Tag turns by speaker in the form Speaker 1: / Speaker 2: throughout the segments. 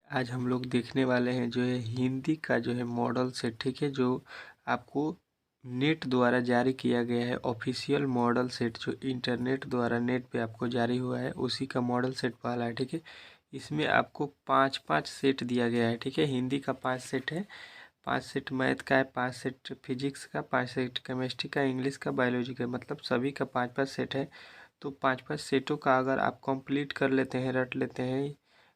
Speaker 1: आज हम लोग देखने वाले हैं जो है हिंदी का जो है मॉडल सेट, ठीक है, जो आपको नेट द्वारा जारी किया गया है। ऑफिशियल मॉडल सेट जो इंटरनेट द्वारा नेट पे आपको जारी हुआ है, उसी का मॉडल सेट पहला है, ठीक है। इसमें आपको पाँच पाँच सेट दिया गया है, ठीक है। हिंदी का 5 सेट है, 5 सेट मैथ का है, 5 सेट फिजिक्स का, 5 सेट केमिस्ट्री का, इंग्लिश का, बायोलॉजी का, मतलब सभी का 5-5 सेट है। तो 5-5 सेटों का अगर आप कंप्लीट कर लेते हैं, रट लेते हैं,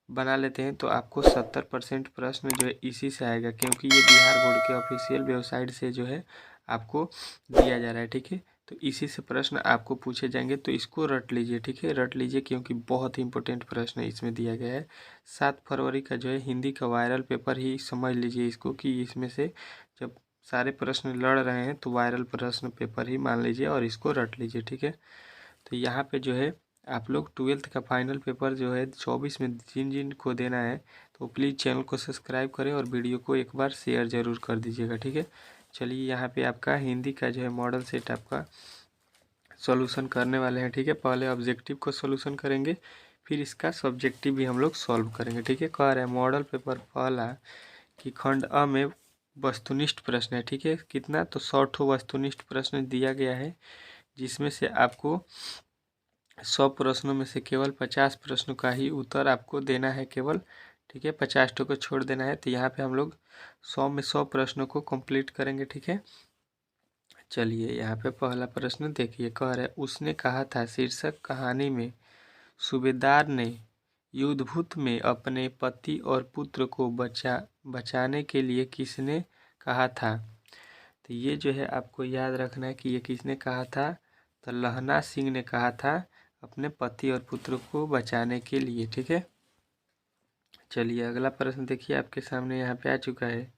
Speaker 1: बना लेते हैं, तो आपको 70% प्रश्न जो है इसी से आएगा, क्योंकि ये बिहार बोर्ड के ऑफिशियल वेबसाइट से जो है आपको दिया जा रहा है, ठीक है। तो इसी से प्रश्न आपको पूछे जाएंगे, तो इसको रट लीजिए, ठीक है, रट लीजिए, क्योंकि बहुत ही इंपॉर्टेंट प्रश्न इसमें दिया गया है। 7 फरवरी का जो है हिंदी का वायरल पेपर ही समझ लीजिए इसको, कि इसमें से जब सारे प्रश्न लड़ रहे हैं तो वायरल प्रश्न पेपर ही मान लीजिए और इसको रट लीजिए, ठीक है। तो यहाँ पे जो है आप लोग 12th का फाइनल पेपर जो है 24 में जिन जिन को देना है, तो प्लीज़ चैनल को सब्सक्राइब करें और वीडियो को एक बार शेयर ज़रूर कर दीजिएगा, ठीक है। चलिए, यहाँ पे आपका हिंदी का जो है मॉडल सेट आपका सॉल्यूशन करने वाले हैं, ठीक है। पहले ऑब्जेक्टिव को सॉल्यूशन करेंगे, फिर इसका सब्जेक्टिव भी हम लोग सॉल्व करेंगे, ठीक है। कह रहे हैं मॉडल पेपर पहला कि खंड अ में वस्तुनिष्ठ प्रश्न है, ठीक है। कितना, तो 100 ठो वस्तुनिष्ठ प्रश्न दिया गया है, जिसमें से आपको 100 प्रश्नों में से केवल 50 प्रश्नों का ही उत्तर आपको देना है केवल, ठीक है। 50 को छोड़ देना है। तो यहाँ पे हम लोग 100 में 100 प्रश्नों को कंप्लीट करेंगे, ठीक है। चलिए, यहाँ पे पहला प्रश्न देखिए, कह रहे उसने कहा था शीर्षक कहानी में सूबेदार ने युद्धभूत में अपने पति और पुत्र को बचाने के लिए किसने कहा था। तो ये जो है आपको याद रखना है कि ये किसने कहा था, तो लहना सिंह ने कहा था अपने पति और पुत्र को बचाने के लिए, ठीक है। चलिए, अगला प्रश्न देखिए, आपके सामने यहाँ पे आ चुका है।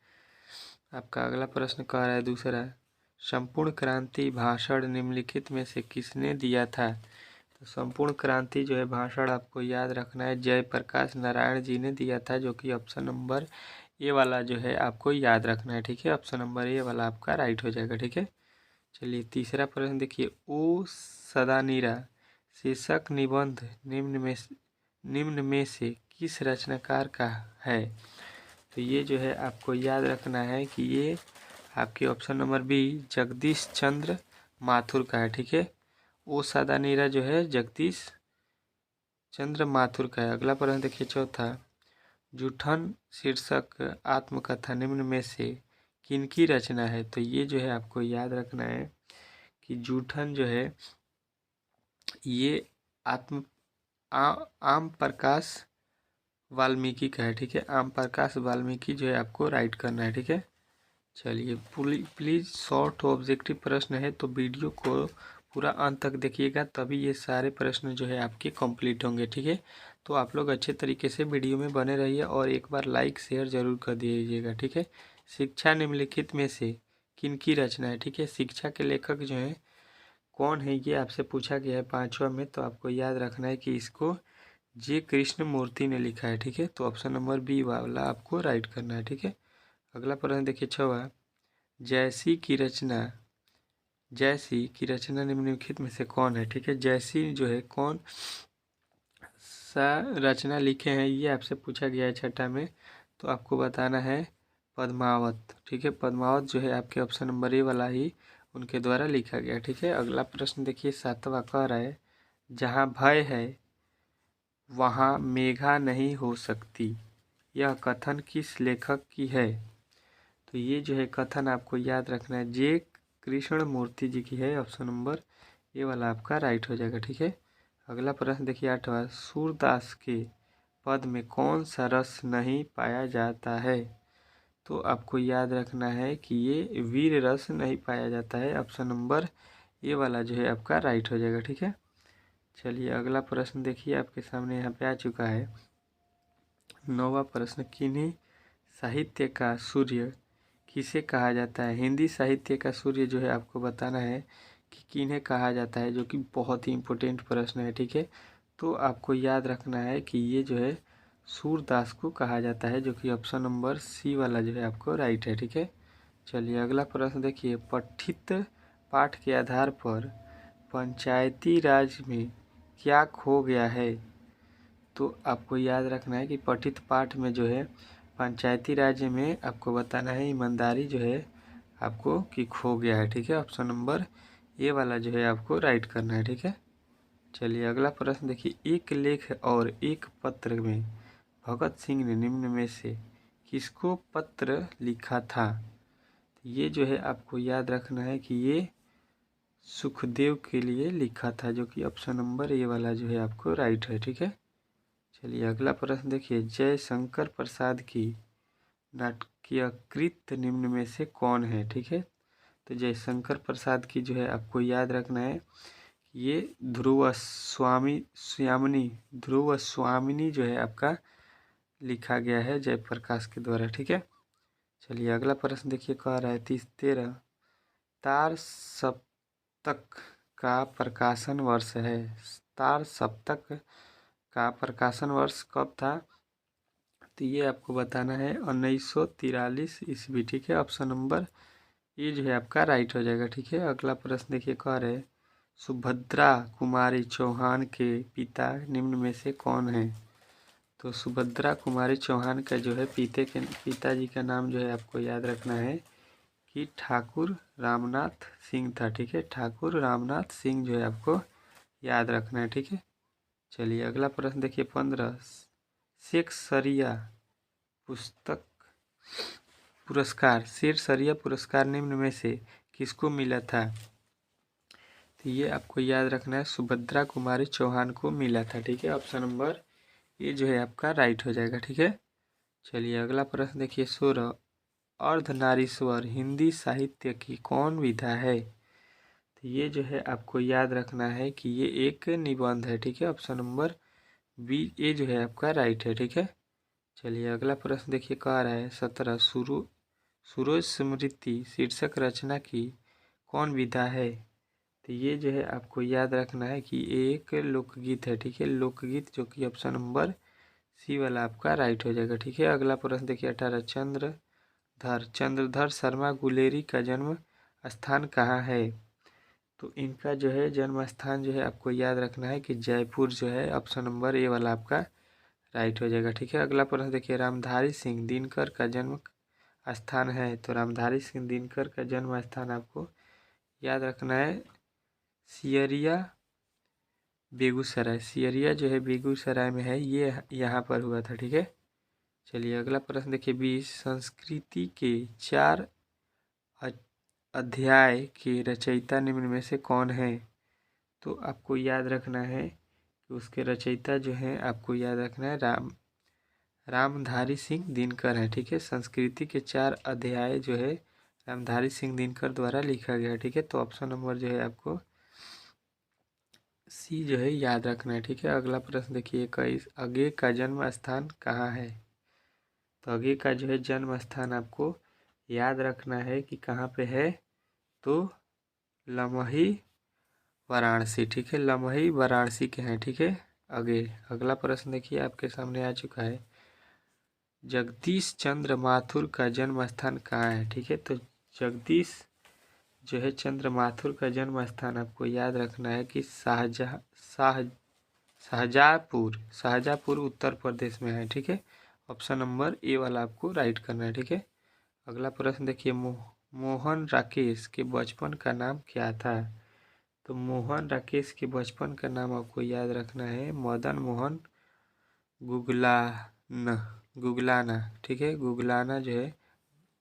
Speaker 1: आपका अगला प्रश्न कह रहा है दूसरा, संपूर्ण क्रांति भाषण निम्नलिखित में से किसने दिया था। तो संपूर्ण क्रांति जो है भाषण आपको याद रखना है, जयप्रकाश नारायण जी ने दिया था, जो कि ऑप्शन नंबर ए वाला जो है आपको याद रखना है, ठीक है। ऑप्शन नंबर ए वाला आपका राइट हो जाएगा, ठीक है। चलिए, तीसरा प्रश्न देखिए, ओ सदानीरा शीर्षक निबंध निम्न में से किस रचनाकार का है। तो ये जो है आपको याद रखना है कि ये आपके ऑप्शन नंबर बी जगदीश चंद्र माथुर का है, ठीक है। ओ सदानीरा जो है जगदीश चंद्र माथुर का है। अगला प्रश्न देखिए चौथा, जूठन शीर्षक आत्मकथा निम्न में से किनकी रचना है। तो ये जो है आपको याद रखना है कि जूठन जो है ये आत्म आम प्रकाश वाल्मीकि का है, ठीक है। आम प्रकाश वाल्मीकि जो है आपको राइट करना है, ठीक है। चलिए, प्लीज़ शॉर्ट ऑब्जेक्टिव प्रश्न है, तो वीडियो को पूरा अंत तक देखिएगा, तभी ये सारे प्रश्न जो है आपके कंप्लीट होंगे, ठीक है। तो आप लोग अच्छे तरीके से वीडियो में बने रहिए और एक बार लाइक शेयर ज़रूर कर दीजिएगा, ठीक है। शिक्षा निम्नलिखित में से किनकी रचना है, ठीक है। शिक्षा के लेखक जो हैं कौन है, ये आपसे पूछा गया है 5वां में, तो आपको याद रखना है कि इसको जे कृष्ण मूर्ति ने लिखा है, ठीक है। तो ऑप्शन नंबर बी वाला आपको राइट करना है, ठीक है। अगला प्रश्न देखिए 6वां, जैसी की रचना निम्नलिखित में से कौन है, ठीक है। जैसी जो है कौन सा रचना लिखे हैं, ये आपसे पूछा गया है 6ठा में, तो आपको बताना है पद्मावत, ठीक है। पद्मावत जो है आपके ऑप्शन नंबर ए वाला ही उनके द्वारा लिखा गया, ठीक है। अगला प्रश्न देखिए 7वां, कह रहा है जहाँ भय है वहाँ मेघा नहीं हो सकती, यह कथन किस लेखक की है। तो ये जो है कथन आपको याद रखना है, जे कृष्ण मूर्ति जी की है। ऑप्शन नंबर ये वाला आपका राइट हो जाएगा, ठीक है। अगला प्रश्न देखिए 8वां, सूरदास के पद में कौन सा रस नहीं पाया जाता है। तो आपको याद रखना है कि ये वीर रस नहीं पाया जाता है। ऑप्शन नंबर ये वाला जो है आपका राइट हो जाएगा, ठीक है। चलिए, अगला प्रश्न देखिए आपके सामने यहाँ पे आ चुका है। 9वां प्रश्न, किन्हीं साहित्य का सूर्य किसे कहा जाता है। हिंदी साहित्य का सूर्य जो है आपको बताना है कि किन्हें कहा जाता है, जो कि बहुत ही इम्पोर्टेंट प्रश्न है, ठीक है। तो आपको याद रखना है कि ये जो है सूरदास को कहा जाता है, जो कि ऑप्शन नंबर सी वाला जो है आपको राइट है, ठीक है। चलिए, अगला प्रश्न देखिए, पठित पाठ के आधार पर पंचायती राज में क्या खो गया है। तो आपको याद रखना है कि पठित पाठ में जो है पंचायती राज में आपको बताना है ईमानदारी जो है आपको कि खो गया है। ठीक है, ऑप्शन नंबर ए वाला जो है आपको राइट करना है। ठीक है, चलिए अगला प्रश्न देखिए, एक लेख और एक पत्र में भगत सिंह ने निम्न में से किसको पत्र लिखा था? ये जो है आपको याद रखना है कि ये सुखदेव के लिए लिखा था, जो कि ऑप्शन नंबर ए वाला जो है आपको राइट है। ठीक है, चलिए अगला प्रश्न देखिए, जयशंकर प्रसाद की नाटकीयकृत निम्न में से कौन है? ठीक है, तो जयशंकर प्रसाद की जो है आपको याद रखना है ये ध्रुव स्वामिनी जो है आपका लिखा गया है जयप्रकाश के द्वारा। ठीक है, चलिए अगला प्रश्न देखिए, कह रहा है 13 तार सप्तक का प्रकाशन वर्ष है। तार सप्तक का प्रकाशन वर्ष कब था? तो ये आपको बताना है 1943 ईस्वी। ठीक है, ऑप्शन नंबर ये जो है आपका राइट हो जाएगा। ठीक है, अगला प्रश्न देखिए, कह रहे सुभद्रा कुमारी चौहान के पिता निम्न में से कौन है? तो सुभद्रा कुमारी चौहान का जो है पिताजी का नाम जो है आपको याद रखना है कि ठाकुर रामनाथ सिंह था। ठीक है, ठाकुर रामनाथ सिंह जो है आपको याद रखना है। ठीक है, चलिए अगला प्रश्न देखिए, 15 शेखसरिया पुस्तक पुरस्कार निम्न में से किसको मिला था? तो ये आपको याद रखना है सुभद्रा कुमारी चौहान को मिला था। ठीक है, ऑप्शन नंबर ये जो है आपका राइट हो जाएगा। ठीक है, चलिए अगला प्रश्न देखिए, 16 अर्धनारीश्वर हिंदी साहित्य की कौन विधा है? तो ये जो है आपको याद रखना है कि ये एक निबंध है। ठीक है, ऑप्शन नंबर बी ये जो है आपका राइट है। ठीक है, चलिए अगला प्रश्न देखिए, कह रहा है 17 सूरज स्मृति शीर्षक रचना की कौन विधा है? तो ये जो है आपको याद रखना है कि एक लोकगीत है। ठीक है, लोकगीत, जो कि ऑप्शन नंबर सी वाला आपका राइट हो जाएगा। ठीक है, अगला प्रश्न देखिए, 18 चंद्रधर शर्मा गुलेरी का जन्म स्थान कहाँ है? तो इनका जो है जन्म स्थान जो है आपको याद रखना है कि जयपुर जो है ऑप्शन नंबर ए वाला आपका राइट हो जाएगा। ठीक है, अगला प्रश्न देखिए, रामधारी सिंह दिनकर का जन्म स्थान है। तो रामधारी सिंह दिनकर का जन्म स्थान आपको याद रखना है सियरिया बेगूसराय। सियरिया जो है बेगूसराय में है, ये यहाँ पर हुआ था। ठीक है, चलिए अगला प्रश्न देखिए, 20 संस्कृति के 4 अध्याय के रचयिता निम्न में से कौन है? तो आपको याद रखना है कि उसके रचयिता जो हैं आपको याद रखना है रामधारी सिंह दिनकर है। ठीक है, संस्कृति के 4 अध्याय जो है रामधारी सिंह दिनकर द्वारा लिखा गया है। ठीक है, तो ऑप्शन नंबर जो है आपको सी जो है याद रखना है। ठीक है, अगला प्रश्न देखिए, 21 अगे का जन्म स्थान कहाँ है? तो अगे का जो है जन्म स्थान आपको याद रखना है कि कहाँ पे है, तो लमही वाराणसी। ठीक है, लमही वाराणसी के हैं। ठीक है, आगे अगला प्रश्न देखिए आपके सामने आ चुका है, जगदीश चंद्र माथुर का जन्म स्थान कहाँ है? ठीक है, तो जगदीश जो है चंद्र माथुर का जन्म स्थान आपको याद रखना है कि शाहजहाँपुर उत्तर प्रदेश में है। ठीक है, ऑप्शन नंबर ए वाला आपको राइट करना है। ठीक है, अगला प्रश्न देखिए, मोहन राकेश के बचपन का नाम क्या था? तो मोहन राकेश के बचपन का नाम आपको याद रखना है मदन मोहन गुगलाना। ठीक है, गुगलाना जो है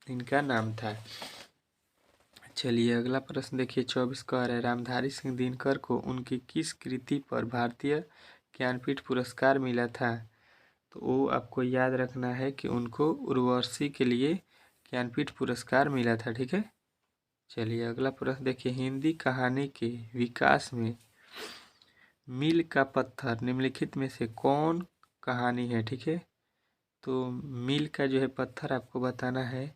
Speaker 1: इनका नाम था। चलिए अगला प्रश्न देखिए, 24 कह रहा है, रामधारी सिंह दिनकर को उनकी किस कृति पर भारतीय ज्ञानपीठ पुरस्कार मिला था? तो वो आपको याद रखना है कि उनको उर्वशी के लिए ज्ञानपीठ पुरस्कार मिला था। ठीक है, चलिए अगला प्रश्न देखिए, हिंदी कहानी के विकास में मील का पत्थर निम्नलिखित में से कौन कहानी है? ठीक है, तो मील का जो है पत्थर आपको बताना है।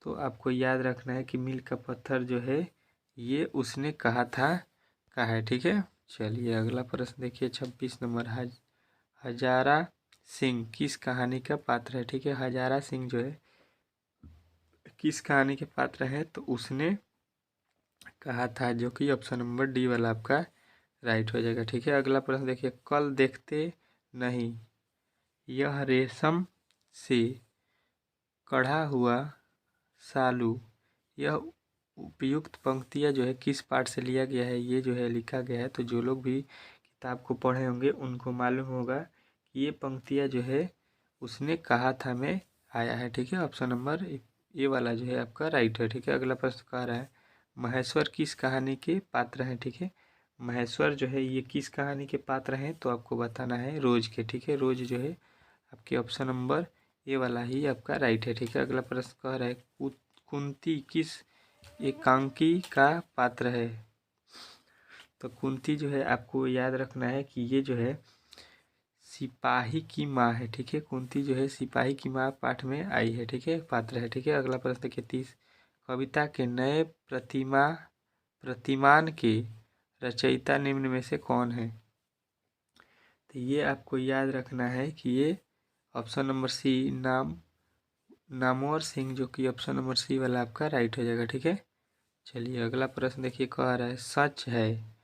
Speaker 1: तो आपको याद रखना है कि मील का पत्थर जो है ये उसने कहा है। ठीक है, चलिए अगला प्रश्न देखिए, 26 नंबर, हजारा सिंह किस कहानी का पात्र है? ठीक है, हजारा सिंह जो है किस कहानी के पात्र है? तो उसने कहा था, जो कि ऑप्शन नंबर डी वाला आपका राइट हो जाएगा। ठीक है, अगला प्रश्न देखिए, कल देखते नहीं यह रेशम से कढ़ा हुआ सालू। यह उपयुक्त पंक्तियाँ जो है किस पाठ से लिया गया है, ये जो है लिखा गया है। तो जो लोग भी किताब को पढ़े होंगे उनको मालूम होगा कि ये पंक्तियाँ जो है उसने कहा था में आया है। ठीक है, ऑप्शन नंबर ये वाला जो है आपका राइट है। ठीक है, अगला प्रश्न कह रहा है महेश्वर किस कहानी के पात्र हैं। ठीक है, महेश्वर जो है ये किस कहानी के पात्र हैं, तो आपको बताना है रोज के। ठीक है, रोज जो है आपके ऑप्शन नंबर ये वाला ही आपका राइट है। ठीक है, अगला प्रश्न कह रहा है कुंती किस एकांकी का पात्र है। तो कुंती जो है आपको याद रखना है कि ये जो है सिपाही की माँ है। ठीक है, कुंती जो है सिपाही की माँ पाठ में आई है। ठीक है, पात्र है। ठीक है, अगला प्रश्न देखिए 30 कविता के नए प्रतिमान के रचयिता निम्न में से कौन है। तो ये आपको याद रखना है कि ये option number C Namvar Singh, जो कि ऑप्शन नंबर सी वाला आपका राइट हो जाएगा। ठीक है, चलिए अगला प्रश्न देखिए, कह रहा है सच है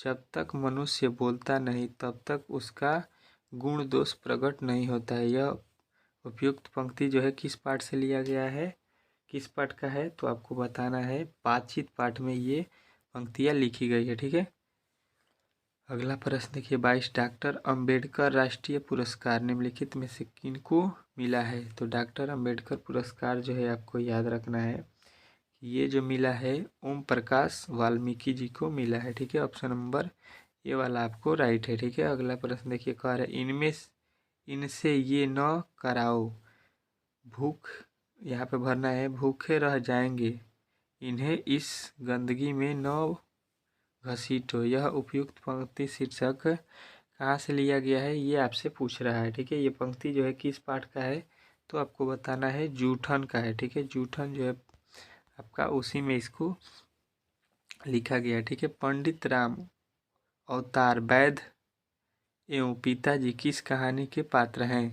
Speaker 1: जब तक मनुष्य बोलता नहीं तब तक उसका गुण दोष प्रकट नहीं होता है। यह उपयुक्त पंक्ति जो है किस पाठ से लिया गया है, किस पाठ का है, तो आपको बताना है बातचीत पाठ में ये पंक्तियाँ लिखी गई है। ठीक है, अगला प्रश्न देखिए 22 डॉक्टर अंबेडकर राष्ट्रीय पुरस्कार निम्नलिखित में से किनको मिला है। तो डॉक्टर अंबेडकर पुरस्कार जो है आपको याद रखना है ये जो मिला है ओम प्रकाश वाल्मीकि जी को मिला है। ठीक है, ऑप्शन नंबर ये वाला आपको राइट है। ठीक है, अगला प्रश्न देखिए कह रहा है इनसे ये न कराओ भूख, यहाँ पे भरना है भूखे रह जाएंगे, इन्हें इस गंदगी में न घसीटो। यह उपयुक्त पंक्ति शीर्षक कहाँ से लिया गया है, ये आपसे पूछ रहा है। ठीक है, ये पंक्ति जो है किस पाठ का है, तो आपको बताना है जूठन का है। ठीक है, जूठन जो है आपका उसी में इसको लिखा गया है। ठीक है, पंडित राम अवतार वैद्य एवं पिताजी किस कहानी के पात्र हैं।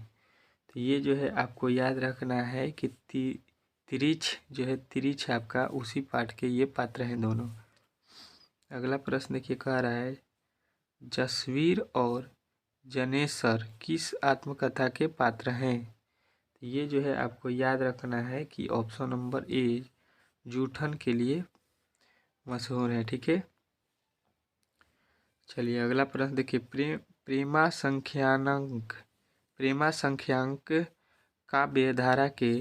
Speaker 1: तो ये जो है आपको याद रखना है कि तिरिछ जो है तिरिछ आपका उसी पाठ के ये पात्र हैं दोनों। अगला प्रश्न देखिए कह रहा है जसवीर और जनेश्वर किस आत्मकथा के पात्र हैं। तो ये जो है आपको याद रखना है कि ऑप्शन नंबर ए जूठन के लिए मशहूर है। ठीक है, चलिए अगला प्रश्न देखिए प्रेमा संख्यांक काव्यधारा के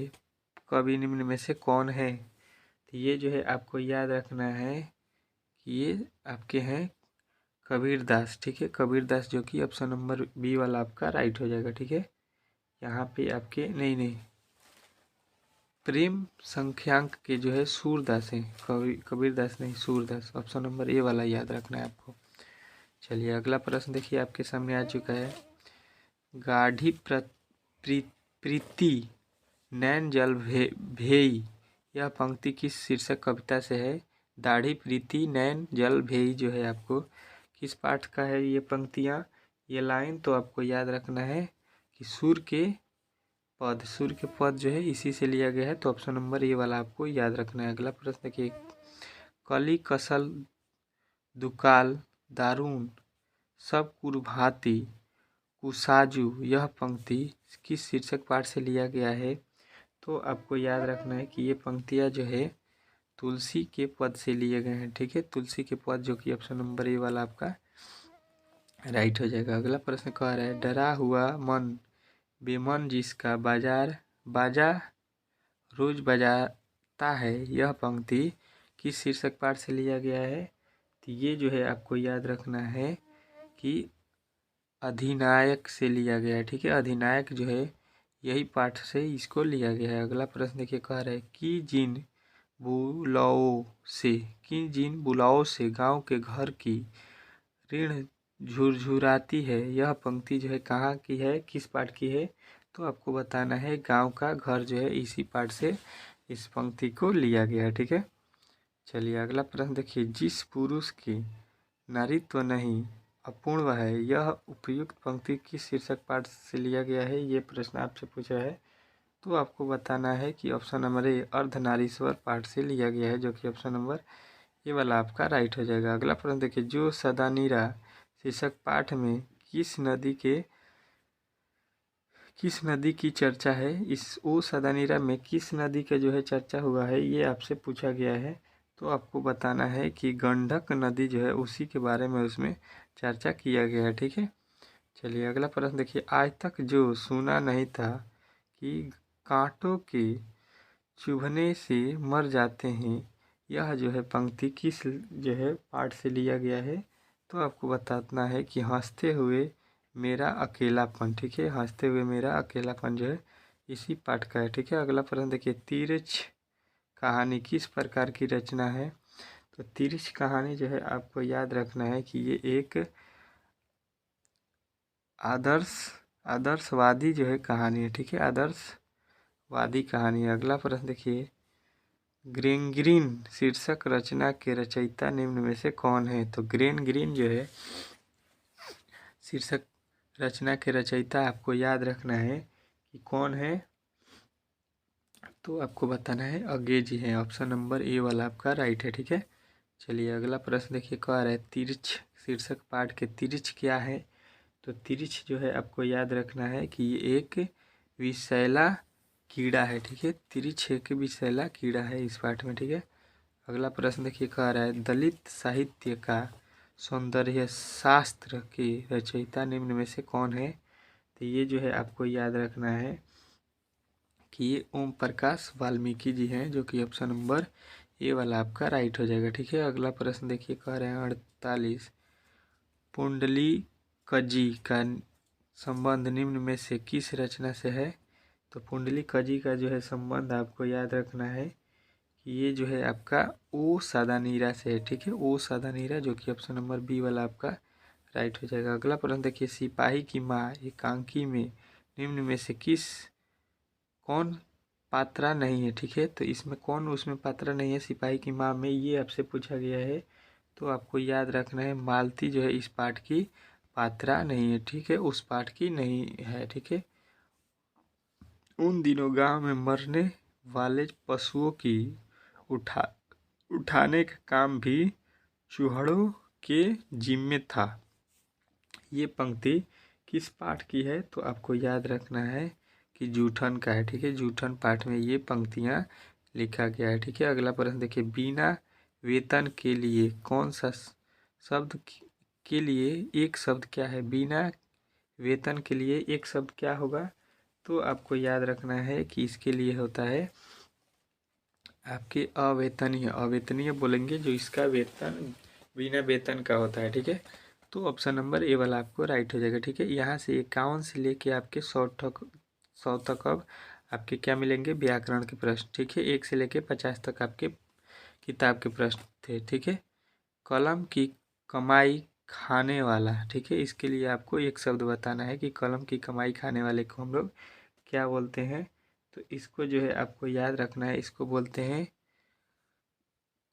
Speaker 1: कवि निम्न में से कौन है। तो ये जो है आपको याद रखना है कि ये आपके हैं कबीरदास। ठीक है, कबीरदास जो कि ऑप्शन नंबर बी वाला आपका राइट हो जाएगा। ठीक है, यहाँ पे आपके नहीं प्रेम संख्यांक के जो है सूरदास हैं, कबीरदास नहीं सूरदास, ऑप्शन नंबर ए वाला याद रखना है आपको। चलिए अगला प्रश्न देखिए आपके सामने आ चुका है गाढ़ी प्रीति नैन जल भेई। यह पंक्ति किस शीर्षक कविता से है। दाढ़ी प्रीति नैन जल भेई जो है आपको किस पाठ का है ये पंक्तियाँ, ये लाइन तो आपको याद रखना है कि सूर्य के पद जो है इसी से लिया गया है। तो ऑप्शन नंबर ये वाला आपको याद रखना है। अगला प्रश्न देखिए कली कसल दुकाल दारुण सब कुरभाती कुसाजू, यह पंक्ति किस शीर्षक पाठ से लिया गया है। तो आपको याद रखना है कि ये पंक्तियाँ जो है तुलसी के पद से लिए गए हैं। ठीक है, तुलसी के पद जो कि ऑप्शन नंबर ए वाला आपका राइट हो जाएगा। अगला प्रश्न कह रहा है डरा हुआ मन बेमन जिसका बाजा रोज बजाता है, यह पंक्ति किस शीर्षक पाठ से लिया गया है। तो ये जो है आपको याद रखना है कि अधिनायक से लिया गया है। ठीक है, अधिनायक जो है यही पाठ से इसको लिया गया है। अगला प्रश्न देखिए कह रहा है कि जिन बुलाओं से गांव के घर की ऋण झुरझुराती है, यह पंक्ति जो है कहाँ की है, किस पाठ की है। तो आपको बताना है गांव का घर जो है इसी पाठ से इस पंक्ति को लिया गया है। ठीक है, चलिए अगला प्रश्न देखिए जिस पुरुष की नारीत्व नहीं अपूर्ण है, यह उपयुक्त पंक्ति किस शीर्षक पाठ से लिया गया है, ये प्रश्न आपसे पूछा है। तो आपको बताना है कि ऑप्शन नंबर ए अर्धनारीश्वर पाठ से लिया गया है, जो कि ऑप्शन नंबर ये वाला आपका राइट हो जाएगा। अगला प्रश्न देखिए जो सदा नीरा शीर्षक पाठ में किस नदी के किस नदी की चर्चा है? इस ओ सदानीरा में किस नदी का जो है चर्चा हुआ है, ये आपसे पूछा गया है। तो आपको बताना है कि गंडक नदी जो है उसी के बारे में उसमें चर्चा किया गया है। ठीक है, चलिए अगला प्रश्न देखिए। आज तक जो सुना नहीं था कि कांटों के चुभने से मर जाते हैं, यह जो है पंक्ति किस जो है पाठ से लिया गया है? तो आपको बताना है कि हंसते हुए मेरा अकेलापन। ठीक है, हंसते हुए मेरा अकेलापन जो है इसी पाठ का है। ठीक है, अगला प्रश्न देखिए। तिरछ कहानी किस प्रकार की रचना है? तो तिरछ कहानी जो है आपको याद रखना है कि ये एक आदर्शवादी जो है कहानी है। ठीक है, आदर्शवादी कहानी है। अगला प्रश्न देखिए। ग्रेन ग्रीन शीर्षक रचना के रचयिता निम्न में से कौन है? तो ग्रेन ग्रीन जो है शीर्षक रचना के रचयिता आपको याद रखना है कि कौन है। तो आपको बताना है अगे जी है। ऑप्शन नंबर ए वाला आपका राइट है। ठीक है, चलिए अगला प्रश्न देखिए। कह रहा है तिरछ शीर्षक पाठ के तिरछ क्या है? तो तिरछ जो है आपको याद रखना है कि ये एक विषैला कीड़ा है। ठीक है, तिरछ एक विषैला कीड़ा है इस पाठ में। ठीक है, अगला प्रश्न देखिए। कह रहा है दलित साहित्य का सौंदर्य शास्त्र के रचयिता निम्न में से कौन है? तो ये जो है आपको याद रखना है कि ये ओम प्रकाश वाल्मीकि जी हैं, जो कि ऑप्शन नंबर ए वाला आपका राइट हो जाएगा। ठीक है, अगला प्रश्न देखिए। कह रहे हैं 48 पुंडलीकजी का संबंध निम्न में से किस रचना से है? तो पुंडलीकजी का जो है संबंध आपको याद रखना है कि ये जो है आपका ओ सादानीरा से है। ठीक है, ओ सादानीरा, जो कि ऑप्शन नंबर बी वाला आपका राइट हो जाएगा। अगला प्रश्न देखिए। सिपाही की माँ एकांकी में निम्न में से कौन पात्रा नहीं है? ठीक है, तो इसमें कौन उसमें पात्रा नहीं है सिपाही की माँ में, ये आपसे पूछा गया है। तो आपको याद रखना है मालती जो है इस पाठ की पात्रा नहीं है। ठीक है, उस पाठ की नहीं है। ठीक है, उन दिनों गांव में मरने वाले पशुओं की उठाने का काम भी चूहड़ों के जिम्मे था। ये पंक्ति किस पाठ की है? तो आपको याद रखना है कि जूठन का है। ठीक है, जूठन पाठ में ये पंक्तियाँ लिखा गया है। ठीक है, अगला प्रश्न देखिए। बिना वेतन के लिए कौन सा शब्द के लिए एक शब्द क्या है? बिना वेतन के लिए एक शब्द क्या होगा? तो आपको याद रखना है कि इसके लिए होता है आपके अवेतनीय। अवेतनीय बोलेंगे जो इसका वेतन बिना वेतन का होता है। ठीक है, तो ऑप्शन नंबर ए वाला आपको राइट हो जाएगा। ठीक है, यहाँ से 51 से लेके आपके 100 तक अब आपके क्या मिलेंगे? व्याकरण के प्रश्न। ठीक है, 1 से लेके 50 तक आपके किताब के प्रश्न थे। ठीक है, कलम की कमाई खाने वाला। ठीक है, इसके लिए आपको एक शब्द बताना है कि कलम की कमाई खाने वाले को हम लोग क्या बोलते हैं? तो इसको जो है आपको याद रखना है, इसको बोलते हैं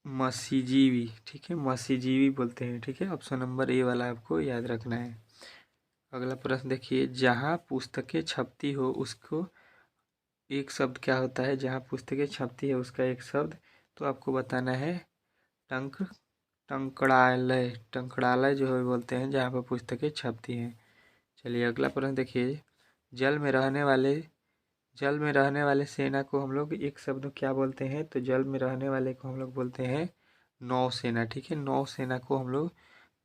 Speaker 1: मसीजीवी। ठीक है, मसीजीवी बोलते हैं। ठीक है, ऑप्शन नंबर ए वाला आपको याद रखना है। अगला प्रश्न देखिए। जहाँ पुस्तकें छपती हो उसको एक शब्द क्या होता है? जहाँ पुस्तकें छपती है उसका एक शब्द तो आपको बताना है टंक टंकड़ालय। टंकड़ालय जो है बोलते हैं जहाँ पर पुस्तकें छपती हैं। चलिए अगला प्रश्न देखिए। जल में रहने वाले सेना को हम लोग एक शब्द क्या बोलते हैं? तो जल में रहने वाले को हम लोग बोलते हैं नौसेना। ठीक है, नौसेना को हम लोग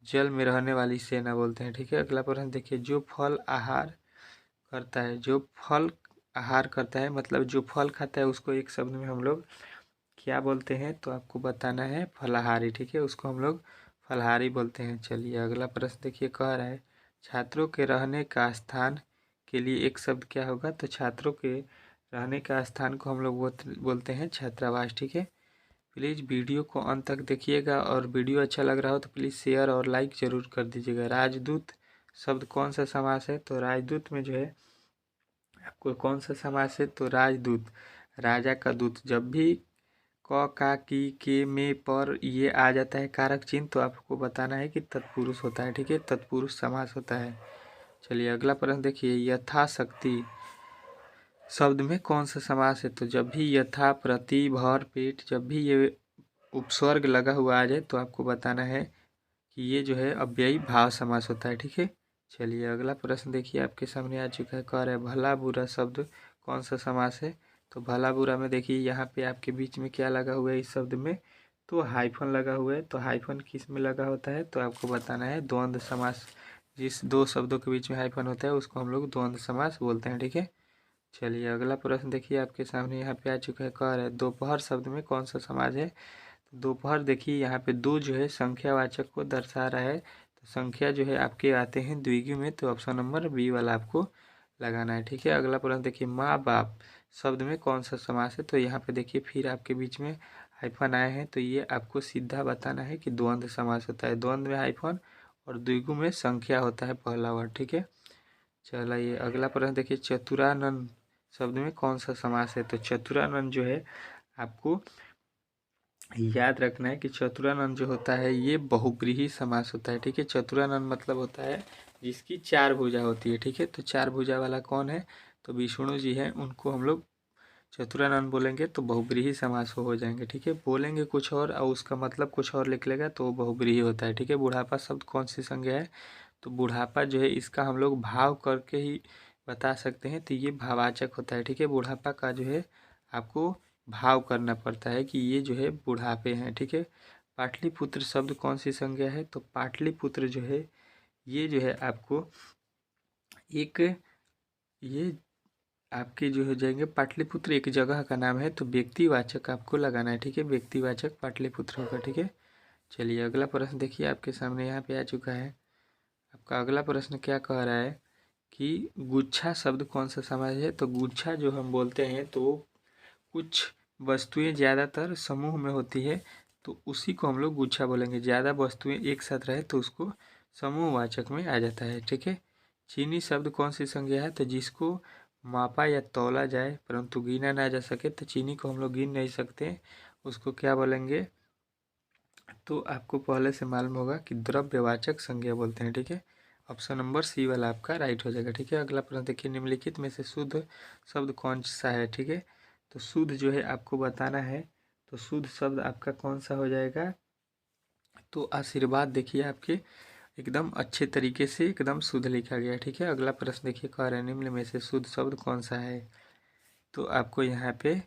Speaker 1: जल में रहने वाली सेना बोलते हैं। ठीक है, अगला प्रश्न देखिए। जो फल आहार करता है मतलब जो फल खाता है उसको एक शब्द में हम लोग क्या बोलते हैं? तो आपको बताना है फलाहारी। ठीक है, उसको हम लोग फलाहारी बोलते हैं। चलिए अगला प्रश्न देखिए। कह रहा है छात्रों के रहने का स्थान के लिए एक शब्द क्या होगा? तो छात्रों के रहने का स्थान को हम लोग बोलते हैं छात्रावास। ठीक है, प्लीज़ वीडियो को अंत तक देखिएगा और वीडियो अच्छा लग रहा हो तो प्लीज़ शेयर और लाइक ज़रूर कर दीजिएगा। राजदूत शब्द कौन सा समास है? तो राजदूत में जो है आपको कौन सा समास है? तो राजदूत, राजा का दूत। जब भी क का की के में पर ये आ जाता है कारक चिन्ह तो आपको बताना है कि तत्पुरुष होता है। ठीक है, तत्पुरुष समास होता है। चलिए अगला प्रश्न देखिए। यथाशक्ति शब्द में कौन सा समास है? तो जब भी यथा, प्रति, भर, पेट, जब भी ये उपसर्ग लगा हुआ आ जाए तो आपको बताना है कि ये जो है अव्ययी भाव समास होता है। ठीक है, चलिए अगला प्रश्न देखिए आपके सामने आ चुका है। कह रहा है भला बुरा शब्द कौन सा समास है। तो भला बुरा में देखिए यहाँ पे आपके बीच में क्या लगा हुआ है इस शब्द में, तो हाइफन लगा हुआ है। तो हाइफन किस में लगा होता है तो आपको बताना है। द्वंद्व समास, जिस दो शब्दों के बीच में हाइफन होता है उसको हम लोग द्वंद्व समास बोलते हैं, ठीक है। चलिए अगला प्रश्न देखिए आपके सामने यहाँ पे आ चुका है। कह रहा है दोपहर शब्द में कौन सा समास है। तो दोपहर देखिए यहाँ पे दो जो है संख्यावाचक को दर्शा रहा है, तो संख्या जो है आपके आते हैं द्विगु में, तो ऑप्शन नंबर बी वाला आपको लगाना है, ठीक है। अगला प्रश्न देखिए माँ बाप शब्द में कौन सा समास है। तो यहाँ पे देखिए फिर आपके बीच में हाइफन आए हैं, तो ये आपको सीधा बताना है कि द्वंद्व समास होता है। द्वंद्व में हाइफन और द्विगु में संख्या होता है पहला वर्ड, ठीक है। चलिए अगला प्रश्न देखिए चतुरानन शब्द में कौन सा समास है। तो चतुरानन जो है आपको याद रखना है कि चतुरानन जो होता है ये बहुब्रीहि समास होता है, ठीक है। चतुरानन मतलब होता है जिसकी चार भुजा होती है, ठीक है। तो चार भुजा वाला कौन है तो विष्णु जी हैं, उनको हम लोग चतुरानन बोलेंगे तो बहुब्रीहि समास हो जाएंगे, ठीक है। बोलेंगे कुछ और उसका मतलब कुछ और लिख लेगा तो बहुब्रीहि होता है, ठीक है। बुढ़ापा शब्द कौन सी संज्ञा है। तो बुढ़ापा जो है इसका हम लोग भाव करके ही बता सकते हैं, तो ये भाववाचक होता है, ठीक है। बुढ़ापा का जो है आपको भाव करना पड़ता है कि ये जो है बुढ़ापे हैं, ठीक है। पाटलिपुत्र शब्द कौन सी संज्ञा है। तो पाटलिपुत्र जो है ये जो है आपको एक, ये आपके जो हो जाएंगे पाटलिपुत्र एक जगह का नाम है, तो व्यक्तिवाचक आपको लगाना है, ठीक है। व्यक्तिवाचक पाटलिपुत्र होगा, ठीक है। चलिए अगला प्रश्न देखिए आपके सामने यहाँ पे आ चुका है। आपका अगला प्रश्न क्या कह रहा है कि गुच्छा शब्द कौन सा समास है। तो गुच्छा जो हम बोलते हैं तो कुछ वस्तुएं ज़्यादातर समूह में होती है, तो उसी को हम लोग गुच्छा बोलेंगे। ज़्यादा वस्तुएं एक साथ रहे तो उसको समूहवाचक में आ जाता है, ठीक है। चीनी शब्द कौन सी संज्ञा है। तो जिसको मापा या तौला जाए परंतु गिना ना जा सके, तो चीनी को हम लोग गिन नहीं सकते, उसको क्या बोलेंगे। तो आपको पहले से मालूम होगा कि द्रव्यवाचक संज्ञा बोलते हैं, ठीक है। ऑप्शन नंबर सी वाला आपका राइट हो जाएगा, ठीक है। अगला प्रश्न देखिए निम्नलिखित में से शुद्ध शब्द कौन सा है, ठीक है। तो शुद्ध जो है आपको बताना है, तो शुद्ध शब्द आपका कौन सा हो जाएगा। तो आशीर्वाद देखिए आपके एकदम अच्छे तरीके से एकदम शुद्ध लिखा गया है, ठीक है। अगला प्रश्न देखिए कह रहे हैं निम्न में से शुद्ध शब्द कौन सा है। तो आपको यहाँ पे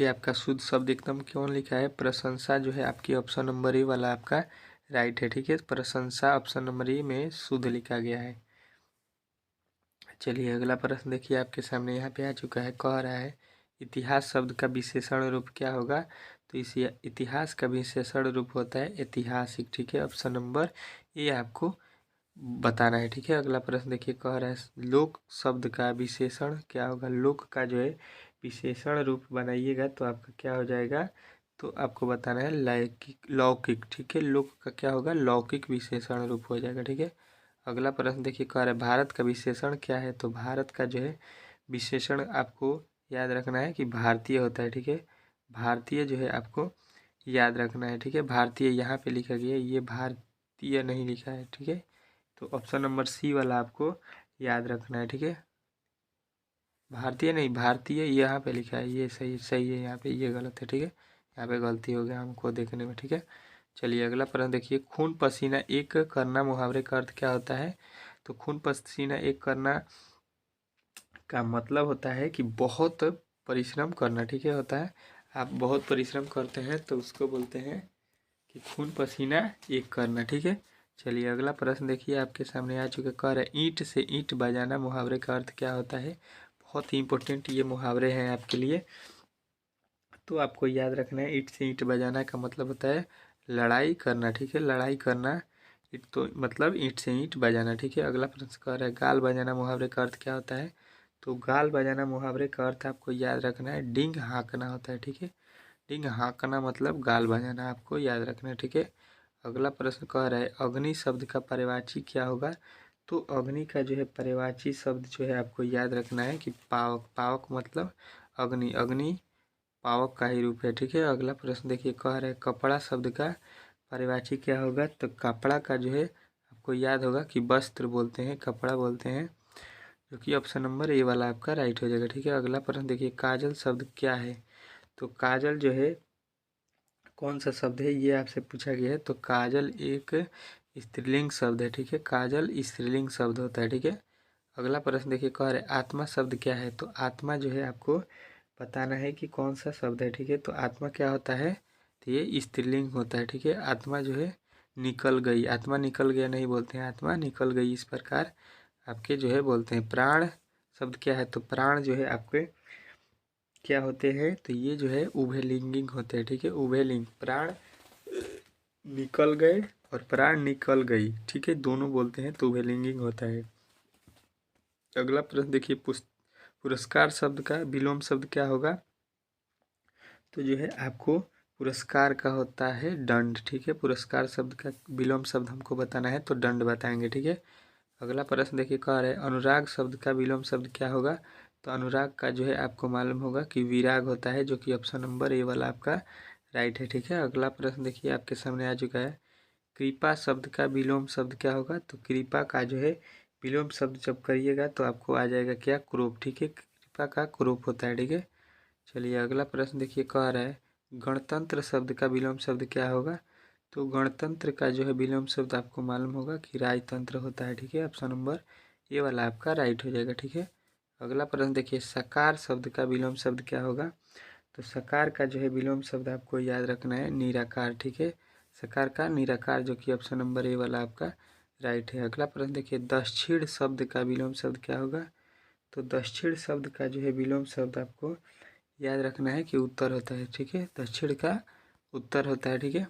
Speaker 1: आपका शुद्ध शब्द एकदम क्यों लिखा है, प्रशंसा जो है आपकी ऑप्शन नंबर ए वाला आपका राइट है, ठीक है। प्रशंसा ऑप्शन नंबर ए में शुद्ध लिखा गया है। चलिए अगला प्रश्न देखिए आपके सामने यहाँ पे आ चुका है। कह रहा है इतिहास शब्द का विशेषण रूप क्या होगा। तो इस इतिहास का विशेषण रूप होता है ऐतिहासिक, ठीक है। ऑप्शन नंबर ए आपको बताना है, ठीक है। अगला प्रश्न देखिए कह रहा है लोक शब्द का विशेषण क्या होगा। लोक का जो है विशेषण रूप बनाइएगा तो आपका क्या हो जाएगा, तो आपको बताना है लौकिक, लौकिक, ठीक है। लोक का क्या होगा लौकिक विशेषण रूप हो जाएगा, ठीक है। अगला प्रश्न देखिए कह रहा है भारत का विशेषण क्या है। तो भारत का जो है विशेषण आपको याद रखना है कि भारतीय होता है, ठीक है। भारतीय जो है आपको याद रखना है, ठीक है। भारतीय यहाँ पे लिखा गया है, ये भारतीय नहीं लिखा है, ठीक है। तो ऑप्शन नंबर सी वाला आपको याद रखना है, ठीक है। भारतीय नहीं, भारतीय यहाँ पे लिखा है, ये सही सही है, यहाँ पे ये गलत है, ठीक है। यहाँ पे गलती हो गया हमको देखने में, ठीक है। चलिए अगला प्रश्न देखिए खून पसीना एक करना मुहावरे का अर्थ क्या होता है। तो खून पसीना एक करना का मतलब होता है कि बहुत परिश्रम करना, ठीक है। होता है आप बहुत परिश्रम करते हैं तो उसको बोलते हैं कि खून पसीना एक करना, ठीक है। चलिए अगला प्रश्न देखिए आपके सामने आ चुके। कह रहे ईंट से ईंट बजाना मुहावरे का अर्थ क्या होता है। बहुत ही इंपॉर्टेंट ये मुहावरे हैं आपके लिए, तो आपको याद रखना है। ईंट से ईंट बजाना का मतलब होता है लड़ाई करना, ठीक है। लड़ाई करना ईंट तो मतलब ईंट से ईंट बजाना, ठीक है। अगला प्रश्न कह रहा है गाल बजाना मुहावरे का अर्थ क्या होता है। तो गाल बजाना मुहावरे का अर्थ आपको याद रखना है डींग हाँकना होता है, ठीक है। डींग हाँकना मतलब गाल बजाना आपको याद रखना है, ठीक है। अगला प्रश्न कह रहा है अग्नि शब्द का पर्यायवाची क्या होगा। तो अग्नि का जो है पर्यायवाची शब्द जो है आपको याद रखना है कि पावक, पावक मतलब अग्नि, अग्नि पावक का ही रूप है, ठीक है। अगला प्रश्न देखिए कह रहा है कपड़ा शब्द का पर्यायवाची क्या होगा। तो कपड़ा का जो है आपको याद होगा कि वस्त्र बोलते हैं, कपड़ा बोलते हैं, जो कि ऑप्शन नंबर ए वाला आपका राइट हो जाएगा, ठीक है। अगला प्रश्न देखिए काजल शब्द क्या है। तो काजल जो है कौन सा शब्द है ये आपसे पूछा गया है। तो काजल एक स्त्रीलिंग शब्द है, ठीक है। काजल स्त्रीलिंग शब्द होता है, ठीक है। अगला प्रश्न देखिए, कह रहे आत्मा शब्द क्या है। तो आत्मा जो है आपको बताना है कि कौन सा शब्द है, ठीक है। तो आत्मा क्या होता है, तो ये स्त्रीलिंग होता है, ठीक है। आत्मा जो है निकल गई, आत्मा निकल गया नहीं बोलते हैं, आत्मा निकल गई, इस प्रकार आपके जो है बोलते हैं। प्राण शब्द क्या है, तो प्राण जो है आपके क्या होते हैं, तो ये जो है उभयलिंगिक होते हैं, ठीक है। उभयलिंग, प्राण निकल गए और प्राण निकल गई, ठीक है, दोनों बोलते हैं तो उभयलिंगिक होता है। अगला प्रश्न देखिए, पुरस्कार शब्द का विलोम शब्द क्या होगा। तो जो है आपको पुरस्कार का होता है दंड, ठीक है। पुरस्कार शब्द का विलोम शब्द हमको बताना है तो दंड बताएंगे, ठीक है। अगला प्रश्न देखिए, कह रहे अनुराग शब्द का विलोम शब्द क्या होगा। तो अनुराग का जो है आपको मालूम होगा कि विराग होता है, जो कि ऑप्शन नंबर ए वाला आपका राइट है, ठीक है। अगला प्रश्न देखिए आपके सामने आ चुका है, कृपा शब्द का विलोम शब्द क्या होगा। तो कृपा का जो है विलोम शब्द जब करिएगा तो आपको आ जाएगा क्या, क्रोप, ठीक है। कृपा का क्रोप होता है, ठीक है। चलिए अगला प्रश्न देखिए, कह रहा है गणतंत्र शब्द का विलोम शब्द क्या होगा। तो गणतंत्र का जो है विलोम शब्द आपको मालूम होगा कि राजतंत्र होता है, ठीक है। ऑप्शन नंबर ये वाला आपका राइट हो जाएगा, ठीक है। अगला प्रश्न देखिए, सकार शब्द का विलोम शब्द क्या होगा। तो सकार का जो है विलोम शब्द आपको याद रखना है निराकार, ठीक है। सकार का निराकार, जो कि ऑप्शन नंबर ए वाला आपका राइट है। अगला प्रश्न देखिए, दक्षिण शब्द का विलोम शब्द क्या होगा। तो दक्षिण शब्द का जो है विलोम शब्द आपको याद रखना है कि उत्तर होता है, ठीक है। दक्षिण का उत्तर होता है, ठीक है।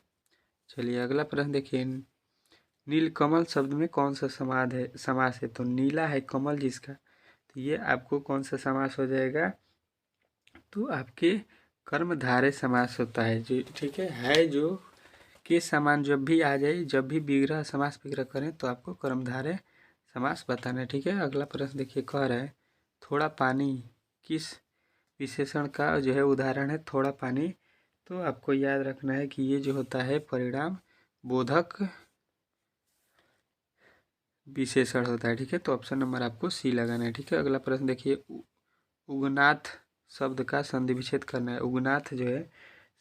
Speaker 1: चलिए अगला प्रश्न देखिए, नीलकमल शब्द में कौन सा समास है। तो नीला है कमल जिसका, तो ये आपको कौन सा समास हो जाएगा। तो आपके कर्मधारय समास होता है जी, ठीक है जो के समान जब भी आ जाए, जब भी विग्रह समास विग्रह करें तो आपको कर्मधारय समास बताना है, ठीक है। अगला प्रश्न देखिए, कह रहा है थोड़ा पानी किस विशेषण का जो है उदाहरण है। थोड़ा पानी, तो आपको याद रखना है कि ये जो होता है परिणाम बोधक विशेषण होता है, ठीक है। तो ऑप्शन नंबर आपको सी लगाना है, ठीक है। अगला प्रश्न देखिए, उगनाथ शब्द का संधि विच्छेद करना है। उगनाथ जो है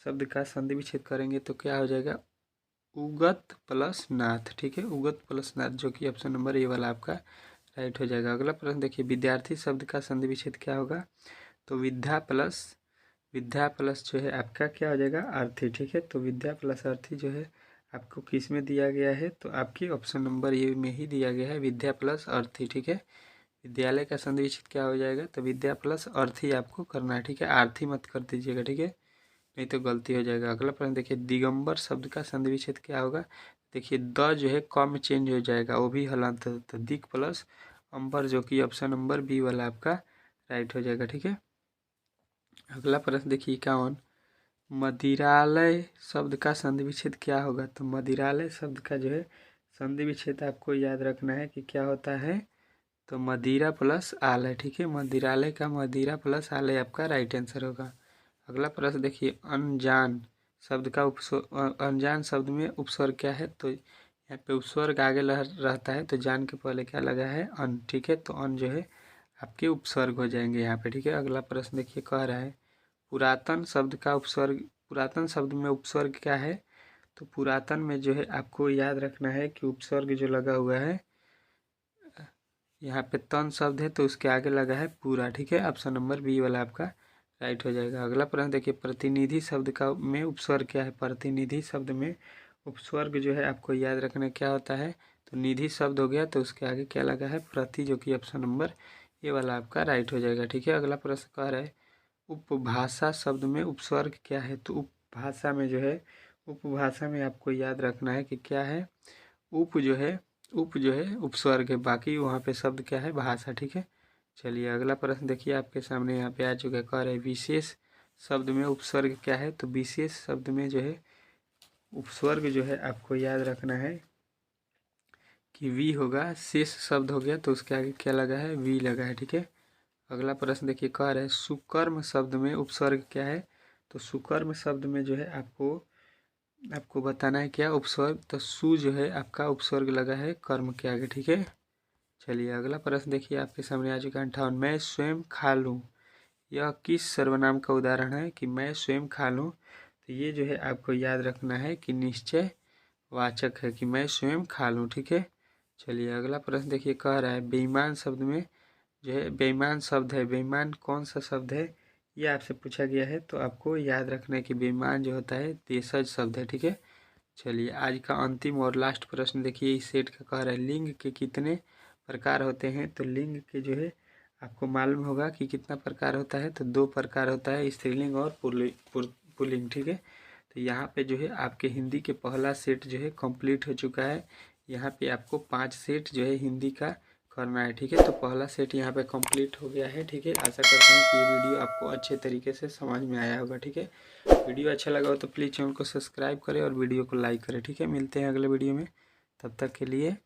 Speaker 1: शब्द का संधि विच्छेद करेंगे तो क्या हो जाएगा, उगत प्लस नाथ, ठीक है। उगत प्लस नाथ, जो कि ऑप्शन नंबर ए वाला आपका राइट हो जाएगा। अगला प्रश्न देखिए, विद्यार्थी शब्द का संधि विच्छेद क्या होगा। तो विद्या प्लस जो है आपका क्या हो जाएगा, अर्थी, ठीक है। तो विद्या प्लस अर्थी जो है आपको किस में दिया गया है, तो आपकी ऑप्शन नंबर ए में ही दिया गया है, विद्या प्लस अर्थी, ठीक है। विद्यालय का संधि विच्छेद क्या हो जाएगा, तो विद्या प्लस अर्थी आपको करना है, ठीक है। आर्थी मत कर दीजिएगा, ठीक है, नहीं तो गलती हो जाएगा। अगला प्रश्न देखिए, दिगंबर शब्द का संधि विच्छेद क्या होगा। देखिए द जो है क में चेंज हो जाएगा, वो भी हलंत है, तो दिक प्लस अंबर, जो कि ऑप्शन नंबर बी वाला आपका राइट हो जाएगा, ठीक है। अगला प्रश्न देखिए, 51, मदिरालय शब्द का संधि विच्छेद क्या होगा। तो मदिरालय शब्द का जो है संधि विच्छेद आपको याद रखना है कि क्या होता है, तो मदिरा प्लस आलय, ठीक है। मदिरालय का मदिरा प्लस आलय आपका राइट आंसर होगा। अगला प्रश्न देखिए, अनजान शब्द का अनजान शब्द में उपस्वर्ग क्या है। तो यहाँ पे उपस्वर्ग आगे रहता है, तो जान के पहले क्या लगा है, अन, ठीक है। तो अन जो है आपके उपस्वर्ग हो जाएंगे यहाँ पे, ठीक है। अगला प्रश्न देखिए, कह रहा है पुरातन शब्द का उपस्वर्ग, पुरातन शब्द में उपस्वर्ग क्या है। तो पुरातन में जो है आपको याद रखना है कि उपस्वर्ग जो लगा हुआ है, यहाँ पे तन शब्द है तो उसके आगे लगा है पूरा, ठीक है। ऑप्शन नंबर बी वाला आपका राइट हो जाएगा। अगला प्रश्न देखिए, प्रतिनिधि शब्द का में उपस्वर्ग क्या है। प्रतिनिधि शब्द में उपस्वर्ग जो है आपको याद रखना क्या होता है, तो निधि शब्द हो गया तो उसके आगे क्या लगा है, प्रति, जो कि ऑप्शन नंबर ये वाला आपका राइट हो जाएगा, ठीक है। अगला प्रश्न कह रहा है उपभाषा शब्द में उपस्वर्ग क्या है। तो उपभाषा में जो है, उपभाषा में आपको याद रखना है कि क्या है, उप जो है, उप जो है उपस्वर्ग है, बाकी वहाँ पे शब्द क्या है, भाषा, ठीक है। चलिए अगला प्रश्न देखिए आपके सामने यहाँ पे आ चुका है, कह रहे विशेष शब्द में उपस्वर्ग क्या है। तो विशेष शब्द में जो है उपस्वर्ग जो है आपको याद रखना है कि वी होगा, शेष शब्द हो गया तो उसके आगे क्या लगा है, वी लगा है, ठीक है। अगला प्रश्न देखिए, कह रहे सुकर्म शब्द में उपस्वर्ग क्या है। तो सुकर्म शब्द में जो है आपको बताना है क्या, उपस्वर्ग। तो सु जो है आपका उपस्वर्ग लगा है कर्म के आगे, ठीक है। चलिए अगला प्रश्न देखिए आपके सामने आ चुका है, 58, मैं स्वयं खा लूँ, यह किस सर्वनाम का उदाहरण है। कि मैं स्वयं खा लूँ, तो ये जो है आपको याद रखना है कि निश्चय वाचक है कि मैं स्वयं खा लूँ। ठीक है, चलिए अगला प्रश्न देखिए, कह रहा है बेईमान शब्द में जो है बेईमान शब्द है, बेईमान कौन सा शब्द है ये आपसे पूछा गया है। तो आपको याद रखना है कि बेईमान जो होता है देशज शब्द है। ठीक है, चलिए आज का अंतिम और लास्ट प्रश्न देखिए, इस सेट का कह रहा है लिंग के कितने प्रकार होते हैं। तो लिंग के जो है आपको मालूम होगा कि कितना प्रकार होता है। तो 2 प्रकार होता है, स्त्रीलिंग और पुल्लिंग। ठीक है, तो यहाँ पे जो है आपके हिंदी के पहला सेट जो है कंप्लीट हो चुका है। यहाँ पे आपको 5 सेट जो है हिंदी का करना है। ठीक है, तो पहला सेट यहाँ पे कंप्लीट हो गया है। ठीक है, आशा करता हूँ कि ये वीडियो आपको अच्छे तरीके से समझ में आया होगा। ठीक है, वीडियो अच्छा लगा हो तो प्लीज़ चैनल को सब्सक्राइब करें और वीडियो को लाइक करें। ठीक है, मिलते हैं अगले वीडियो में, तब तक के लिए